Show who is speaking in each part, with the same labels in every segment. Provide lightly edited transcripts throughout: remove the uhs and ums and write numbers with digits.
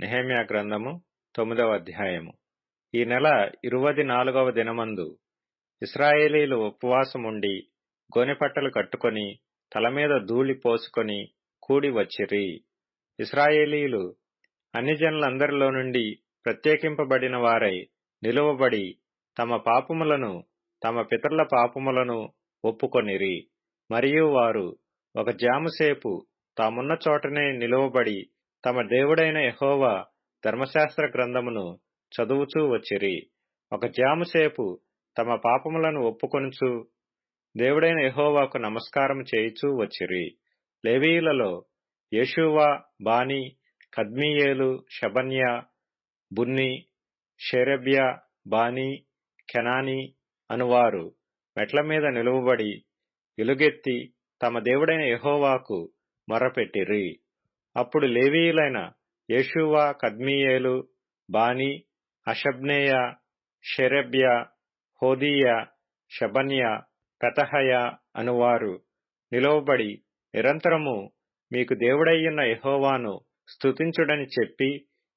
Speaker 1: నెహెమ్యా గ్రంథము 9వ అధ్యాయము. ఈ నెల 24వ దినమందు ఇశ్రాయేలీలు ఉపవాసముండి గోనెపట్టలు కట్టుకొని తలమీద ధూళి పోసుకొని కూడి వచ్చిరి. ఇశ్రాయేలీలు అన్ని జనులందరిలో నుండి ప్రత్యేకింపబడిన వారై నిలువబడి తమ పాపములను తమ పితరుల పాపములను ఒప్పుకొనిరి. మరియు వారు ఒక జాముసేపు తామున్న చోటనే నిలువబడి తమ దేవుడైన యెహోవా ధర్మశాస్త్ర గ్రంథమును చదువుచూ వచ్చిరి. ఒక జాముసేపు తమ పాపములను ఒప్పుకొనుచు దేవుడైన యెహోవాకు నమస్కారం చేయుచూ వచ్చిరి. లేవీయులలో యేషూవ, బానీ, కద్మీయేలు, షెబన్యా, బున్నీ, షేరెబ్యా, బానీ, కెనానీ అనువారు మెట్ల మీద నిలువబడి ఎలుగెత్తి తమ దేవుడైన యెహోవాకు మొర్రపెట్టిరి. అప్పుడు లేవీయులైన యేషూవ, కద్మీయేలు, బానీ, హషబ్నేయ, షేరెబ్యా, హోదీయ, షెబన్యా, పెతహయ అనువారు నిలువబడి నిరంతరము మీకు దేవుడయ్యున్న యెహోవాను స్తుతించుడని చెప్పి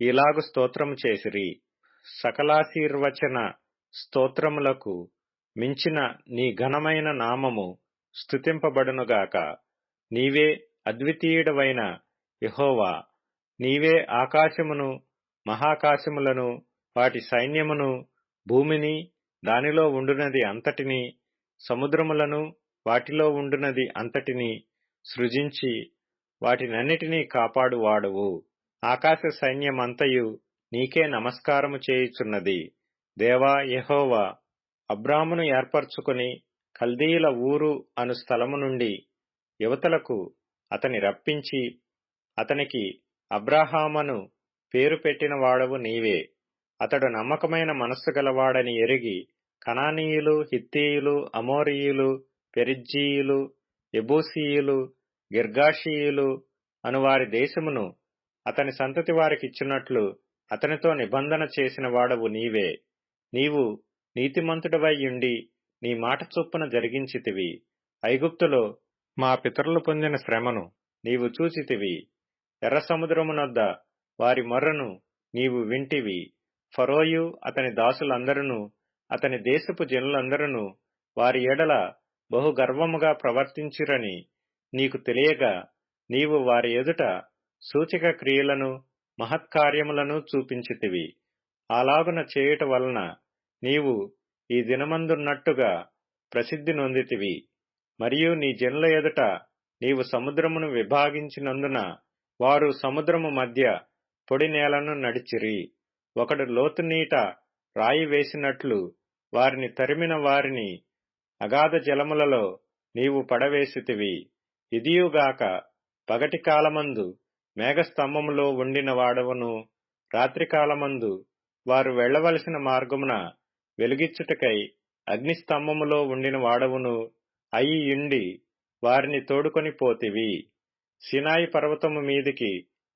Speaker 1: ఈలాగు స్తోత్రము చేసిరి. సకలాశీర్వచన స్తోత్రములకు మించిన నీ ఘనమైన నామము స్తుతింపబడునుగాక. నీవే అద్వితీయుడవైన యెహోవా. నీవే ఆకాశమును, మహాకాశములను, వాటి సైన్యమును, భూమిని, దానిలో ఉండునది అంతటినీ, సముద్రములను, వాటిలో ఉండునది అంతటినీ సృజించి వాటినన్నిటినీ కాపాడువాడవు. ఆకాశ సైన్యమంతయు నీకే నమస్కారము చేయుచున్నది. దేవా యెహోవా, అబ్రామును ఏర్పరచుకొని కల్దీయుల ఊరు అను స్థలము నుండి యువతలకు అతని రప్పించి అతనికి అబ్రాహామను పేరు పెట్టిన వాడవు నీవే. అతడు నమ్మకమైన మనస్సు గలవాడని ఎరిగి కనానీయులు, హిత్తీయులు, అమోరీయులు, పెరిజ్జీయులు, యెబూసీయులు, గిర్గాషీయులు అనువారి దేశమును అతని సంతతి వారికిచ్చునట్లు అతనితో నిబంధన చేసిన వాడవు నీవే. నీవు నీతిమంతుడవైయుండి నీ మాట చొప్పున జరిగించితివి. ఐగుప్తులో మా పితరులు పొందిన శ్రమను నీవు చూచితివి. ఎర్ర సముద్రమునొద్ద వారి మొర్రను నీవు వింటివి. ఫరోయు అతని దాసులందరూ అతని దేశపు జనులందరూ వారి ఎడల బహు గర్వముగా ప్రవర్తించిరని నీకు తెలియగా నీవు వారి ఎదుట సూచక క్రియలను మహత్కార్యములను చూపించితివి. అలాగున చేయుట వలన నీవు ఈ దినమందున్నట్టుగా ప్రసిద్ధి నొందితివి. మరియు నీ జనుల ఎదుట నీవు సముద్రమును విభాగించినందున వారు సముద్రము మధ్య పొడి నేలను నడిచిరి. ఒకడు లోతు నీట రాయి వేసినట్లు వారిని తరిమిన వారిని అగాధ జలములలో నీవు పడవేసితివి. ఇదియుగాక పగటి కాలమందు మేఘస్తంభములో ఉండిన వాడవును, రాత్రికాలమందు వారు వెళ్లవలసిన మార్గమున వెలుగిచ్చుటకై అగ్నిస్తంభములో ఉండిన వాడవును అయ్యియుండి వారిని తోడుకొని పోతివి. సినాయి పర్వతము మీదికి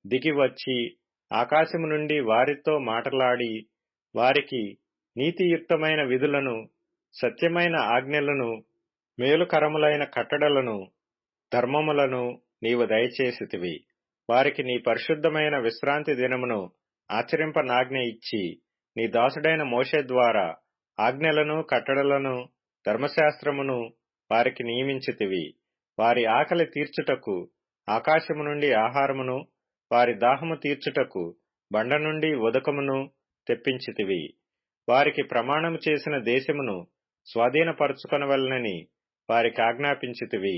Speaker 1: దిగి వచ్చి ఆకాశము నుండి వారితో మాటలాడి వారికి నీతియుక్తమైన విధులను, సత్యమైన ఆజ్ఞలను, మేలుకరములైన కట్టడలను, ధర్మములను నీవు దయచేసితివి. వారికి నీ పరిశుద్ధమైన విశ్రాంతి దినమును ఆచరింపనాజ్ఞ ఇచ్చి నీ దాసుడైన మోషే ద్వారా ఆజ్ఞలను, కట్టడలను, ధర్మశాస్త్రమును వారికి నియమించితివి. వారి ఆకలి తీర్చుటకు ఆకాశము నుండి ఆహారమును, వారి దాహము తీర్చుటకు బండ నుండి ఉదకమును తెప్పించితివి. వారికి ప్రమాణము చేసిన దేశమును స్వాధీనపరచుకొనవలెనని వారికి ఆజ్ఞాపించితివి.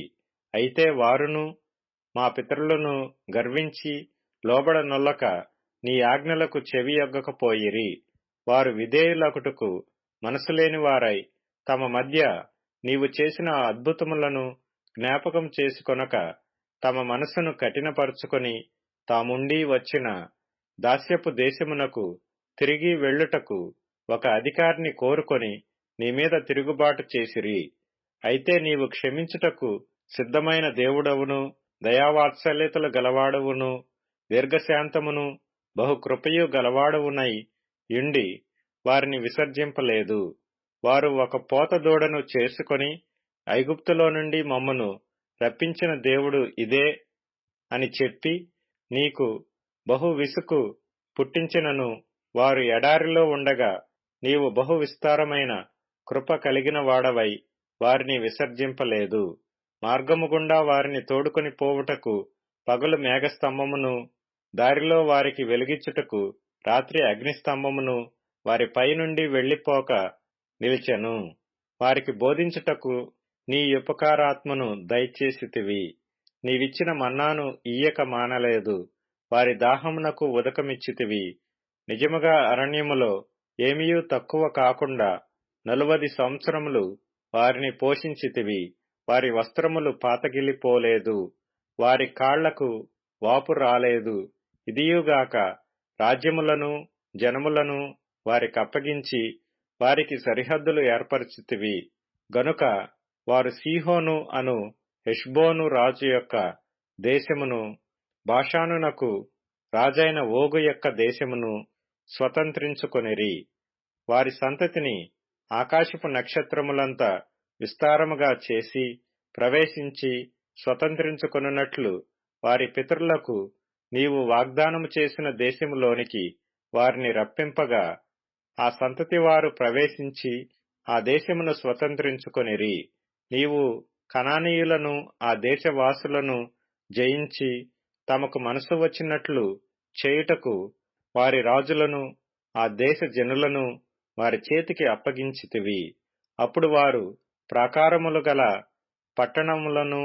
Speaker 1: అయితే వారును మా పితరులను గర్వించి లోబడనొల్లక నీ ఆజ్ఞలకు చెవియొగ్గకపోయిరి. వారు విధేయులగుటకు మనసులేని వారై తమ మధ్య నీవు చేసిన అద్భుతములను జ్ఞాపకం చేసుకొనక తమ మనస్సును కఠినపరుచుకొని తాముండి వచ్చిన దాస్యపు దేశమునకు తిరిగి వెళ్ళుటకు ఒక అధికారిని కోరుకొని నీ మీద తిరుగుబాటు చేసిరి. అయితే నీవు క్షమించుటకు సిద్ధమైన దేవుడవును, దయావాత్సల్యతలు గలవాడవును, దీర్ఘశాంతమును, బహుకృపయు గలవాడవునై యుండి వారిని విసర్జింపలేదు. వారు ఒక పోత దూడను చేసుకొని ఐగుప్తులో నుండి మమ్మను రప్పించిన దేవుడు ఇదే అని చెప్పి నీకు బహు విసుకు పుట్టించినను వారు ఎడారిలో ఉండగా నీవు బహు విస్తారమైన కృప కలిగిన వాడవై వారిని విసర్జింపలేదు. మార్గము గుండా వారిని తోడుకొని పోవుటకు పగలు మేఘస్తంభమును, దారిలో వారికి వెలుగిచ్చుటకు రాత్రి అగ్నిస్తంభమును వారి పైనుండి వెళ్లిపోక నిలిచెను. వారికి బోధించుటకు నీ ఉపకారాత్మను దయచేసితివి. నీవిచ్చిన మన్నాను ఇయ్యక మానలేదు. వారి దాహమునకు ఉదకమిచ్చితివి. నిజముగా అరణ్యములో ఏమీయూ తక్కువ కాకుండా 40 సంవత్సరములు వారిని పోషించితివి. వారి వస్త్రములు పాతగిలిపోలేదు, వారి కాళ్లకు వాపు రాలేదు. ఇదియుగాక రాజ్యములను జనములను వారికప్పగించి వారికి సరిహద్దులు ఏర్పరచితివి. గనుక వారు సీహోను అను హెష్బోను రాజు యొక్క దేశమును, బాషానునకు రాజైన ఓగు యొక్క దేశమును స్వతంత్రించుకొనిరి. వారి సంతతిని ఆకాశపు నక్షత్రములంత విస్తారముగా చేసి ప్రవేశించి స్వతంత్రించుకొనున్నట్లు వారి పితరులకు నీవు వాగ్దానము చేసిన దేశములోనికి వారిని రప్పింపగా ఆ సంతతి వారు ప్రవేశించి ఆ దేశమును స్వతంత్రించుకొనిరి. నీవు కనానీయులను ఆ దేశవాసులను జయించి తమకు మనసు వచ్చినట్లు చేయుటకు వారి రాజులను ఆ దేశ జనులను వారి చేతికి అప్పగించితివి. అప్పుడు వారు ప్రాకారములు గల పట్టణములను,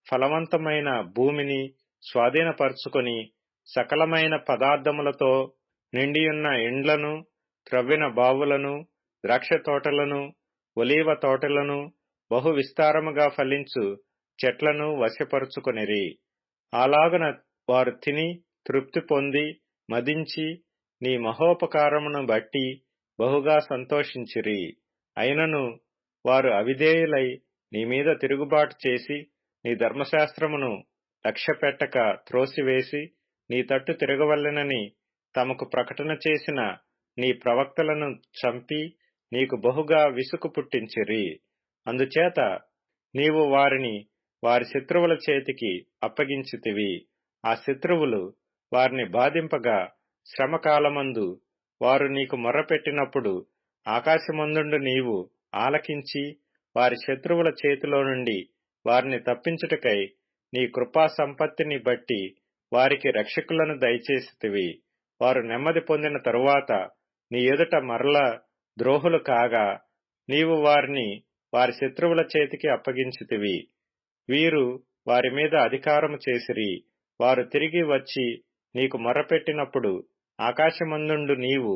Speaker 1: ఫలవంతమైన భూమిని స్వాధీనపరుచుకొని సకలమైన పదార్థములతో నిండియున్న ఇండ్లను, త్రవ్విన బావులను, ద్రాక్ష తోటలను, ఒలీవ తోటలను, బహు విస్తారముగా ఫలించు చెట్లను వశపరుచుకొనిరి. అలాగున వారు తిని తృప్తి పొంది మదించి నీ మహోపకారమును బట్టి బహుగా సంతోషించిరి. అయినను వారు అవిధేయులై నీ మీద తిరుగుబాటు చేసి నీ ధర్మశాస్త్రమును లక్ష్యపెట్టక త్రోసివేసి నీ తట్టు తిరగవలెనని తమకు ప్రకటన చేసిన నీ ప్రవక్తలను చంపి నీకు బహుగా విసుగు పుట్టించిరి. అందుచేత నీవు వారిని వారి శత్రువుల చేతికి అప్పగించితివి. ఆ శత్రువులు వారిని బాధింపగా శ్రమకాలమందు వారు నీకు మొర్రపెట్టినప్పుడు ఆకాశమందుండు నీవు ఆలకించి వారి శత్రువుల చేతిలో నుండి వారిని తప్పించుటకై నీ కృపా సంపత్తిని బట్టి వారికి రక్షకులను దయచేసితివి. వారు నెమ్మది పొందిన తరువాత నీ ఎదుట మరల ద్రోహులు కాగా నీవు వారిని వారి శత్రువుల చేతికి అప్పగించితివి. వీరు వారి మీద అధికారము చేసిరి. వారు తిరిగి వచ్చి నీకు మొర్రపెట్టినప్పుడు ఆకాశమందుండు నీవు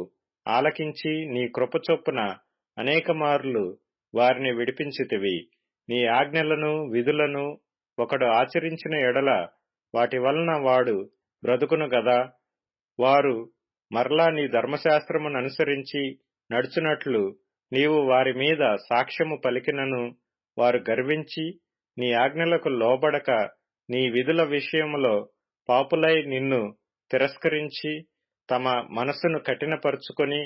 Speaker 1: ఆలకించి నీ కృప చొప్పున అనేక మార్లు వారిని విడిపించితివి. నీ ఆజ్ఞలను విధులను ఒకడు ఆచరించిన ఎడల వాటి వలన వాడు బ్రతుకును గదా. వారు మరలా నీ ధర్మశాస్త్రముననుసరించి నడుచునట్లు నీవు వారి మీద సాక్ష్యము పలికినను వారు గర్వించి నీ ఆజ్ఞలకు లోబడక నీ విధుల విషయములో పాపులై నిన్ను తిరస్కరించి తమ మనస్సును కఠినపరుచుకొని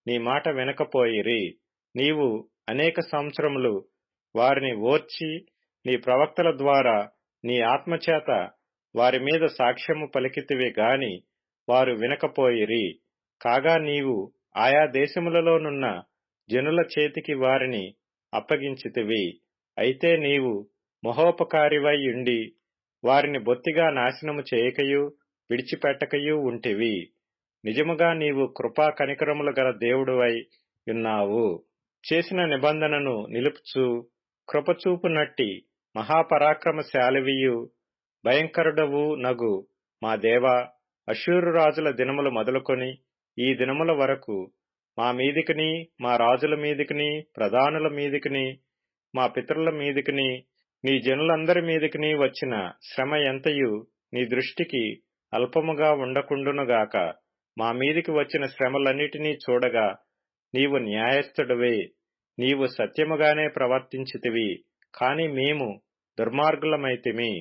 Speaker 1: నీ మాట వినకపోయిరి. నీవు అనేక సంవత్సరములు వారిని ఓర్చి నీ ప్రవక్తల ద్వారా నీ ఆత్మచేత వారి మీద సాక్ష్యము పలికితివి గాని వారు వినకపోయిరి. కాగా నీవు ఆయా దేశములలోనున్న జనుల చేతికి వారిని అప్పగించితివి. అయితే నీవు మహోపకారివై ఉండి వారిని బొత్తిగా నాశనము చేయకయు విడిచిపెట్టకయు ఉంటివి. నిజముగా నీవు కృపా కనికరములు గల దేవుడువై ఉన్నావు. చేసిన నిబంధనను నిలుపుచు కృపచూపునట్టి మహాపరాక్రమశాలివియు భయంకరుడవు నగు మా దేవా, అష్షూరు రాజుల దినములు మొదలుకొని ఈ దినముల వరకు మా మీదికిని, మా రాజుల మీదికిని, ప్రధానుల మీదికిని, మా పితరుల మీదికిని, నీ జనులందరి మీదికిని వచ్చిన శ్రమ ఎంతయు నీ దృష్టికి అల్పముగా ఉండకుండునుగాక. మా మీదికి వచ్చిన శ్రమలన్నిటినీ చూడగా నీవు న్యాయస్థుడవే. నీవు సత్యముగానే ప్రవర్తించితివి. కాని మేము దుర్మార్గులమైతిమి.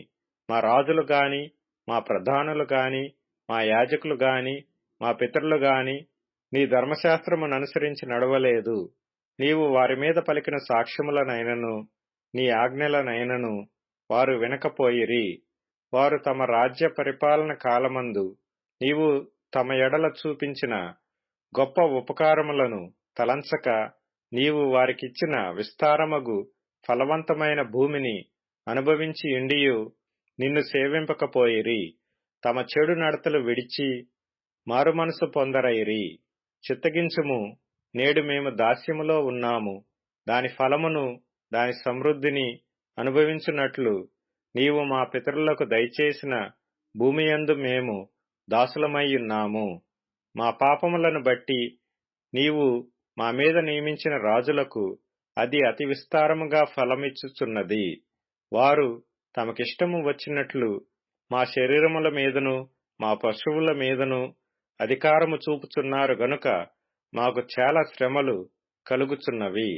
Speaker 1: మా రాజులు గాని, మా ప్రధానులు గాని, మా యాజకులు గాని, మా పితరులు గాని నీ ధర్మశాస్త్రముననుసరించి నడవలేదు. నీవు వారి మీద పలికిన సాక్ష్యములనైనను నీ ఆజ్ఞలనైనను వారు వినకపోయిరి. వారు తమ రాజ్య పరిపాలన కాలమందు నీవు తమ ఎడల చూపించిన గొప్ప ఉపకారములను తలంచక నీవు వారికిచ్చిన విస్తారమగు ఫలవంతమైన భూమిని అనుభవించి ఇండియు నిన్ను సేవింపకపోయిరి. తమ చెడు నడతలు విడిచి మారుమనసు పొందరైరి. చిత్తగించుము, నేడు మేము దాస్యములో ఉన్నాము. దాని ఫలమును, దాని సమృద్ధిని అనుభవించున్నట్లు నీవు మా పితరులకు దయచేసిన భూమియందు మేము దాసులమైయున్నాము. మా పాపములను బట్టి నీవు మా మీద నియమించిన రాజులకు అది అతి విస్తారముగా ఫలమిచ్చుచున్నది. వారు తమకిష్టము వచ్చినట్లు మా శరీరముల మీదను మా పశువుల మీదను అధికారము చూపుచున్నారు గనుక మాకు చాలా శ్రమలు కలుగుచున్నవి.